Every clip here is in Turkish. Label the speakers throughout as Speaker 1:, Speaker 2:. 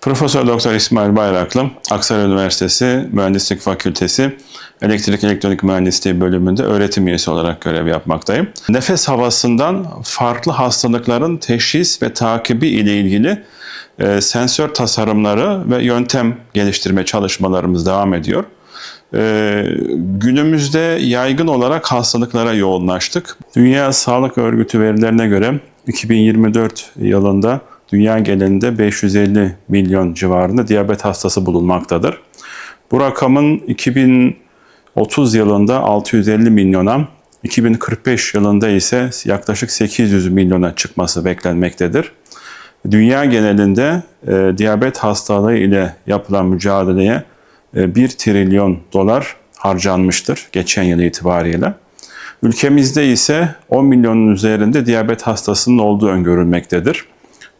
Speaker 1: Profesör Doktor İsmail Bayraklı, Aksaray Üniversitesi Mühendislik Fakültesi Elektrik Elektronik Mühendisliği bölümünde öğretim üyesi olarak görev yapmaktayım. Nefes havasından farklı hastalıkların teşhis ve takibi ile ilgili sensör tasarımları ve yöntem geliştirme çalışmalarımız devam ediyor. Günümüzde yaygın olarak hastalıklara yoğunlaştık. Dünya Sağlık Örgütü verilerine göre 2024 yılında dünya genelinde 550 milyon civarında diyabet hastası bulunmaktadır. Bu rakamın 2030 yılında 650 milyona, 2045 yılında ise yaklaşık 800 milyona çıkması beklenmektedir. Dünya genelinde diyabet hastalığı ile yapılan mücadeleye 1 trilyon dolar harcanmıştır geçen yıl itibariyle. Ülkemizde ise 10 milyonun üzerinde diyabet hastasının olduğu öngörülmektedir.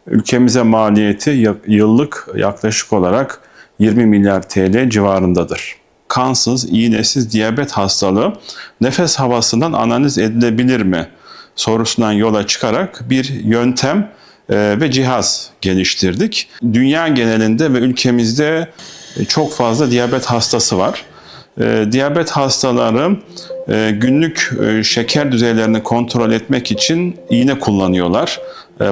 Speaker 1: Ülkemize maliyeti yıllık yaklaşık olarak 20 milyar TL civarındadır. Kansız, iğnesiz diyabet hastalığı nefes havasından analiz edilebilir mi sorusundan yola çıkarak bir yöntem ve cihaz geliştirdik. Dünya genelinde ve ülkemizde çok fazla diyabet hastası var. Diyabet hastaları günlük şeker düzeylerini kontrol etmek için iğne kullanıyorlar.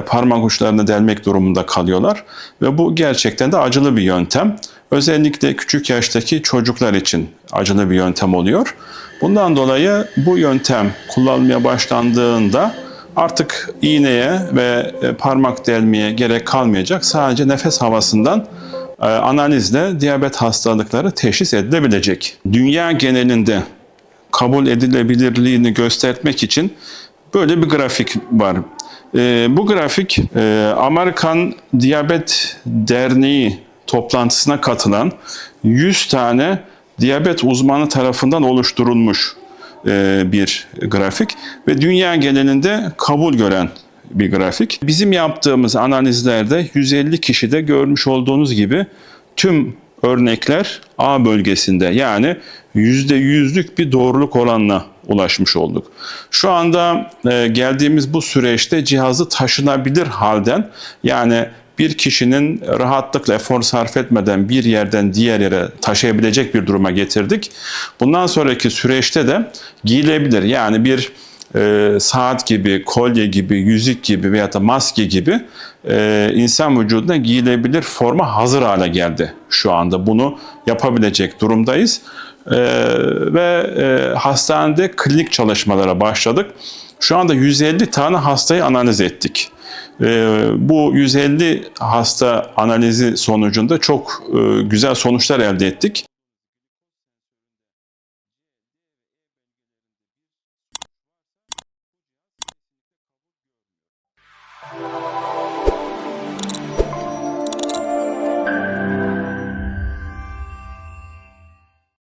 Speaker 1: Parmak uçlarını delmek durumunda kalıyorlar ve bu gerçekten de acılı bir yöntem. Özellikle küçük yaştaki çocuklar için acılı bir yöntem oluyor. Bundan dolayı bu yöntem kullanılmaya başlandığında artık iğneye ve parmak delmeye gerek kalmayacak. Sadece nefes havasından analizle diyabet hastalıkları teşhis edilebilecek. Dünya genelinde kabul edilebilirliğini göstermek için böyle bir grafik var. Bu grafik Amerikan Diyabet Derneği toplantısına katılan 100 tane diyabet uzmanı tarafından oluşturulmuş bir grafik ve dünya genelinde kabul gören bir grafik. Bizim yaptığımız analizlerde 150 kişide görmüş olduğunuz gibi tüm örnekler A bölgesinde, yani %100'lük bir doğruluk oranına ulaşmış olduk. Şu anda geldiğimiz bu süreçte cihazı taşınabilir halden, yani bir kişinin rahatlıkla efor sarf etmeden bir yerden diğer yere taşıyabilecek bir duruma getirdik. Bundan sonraki süreçte de giyilebilir, yani bir saat gibi, kolye gibi, yüzük gibi veya da maske gibi insan vücuduna giyilebilir forma hazır hale geldi. Şu anda bunu yapabilecek durumdayız. Ve hastanede klinik çalışmalara başladık. Şu anda 150 tane hastayı analiz ettik. Bu 150 hasta analizi sonucunda çok güzel sonuçlar elde ettik.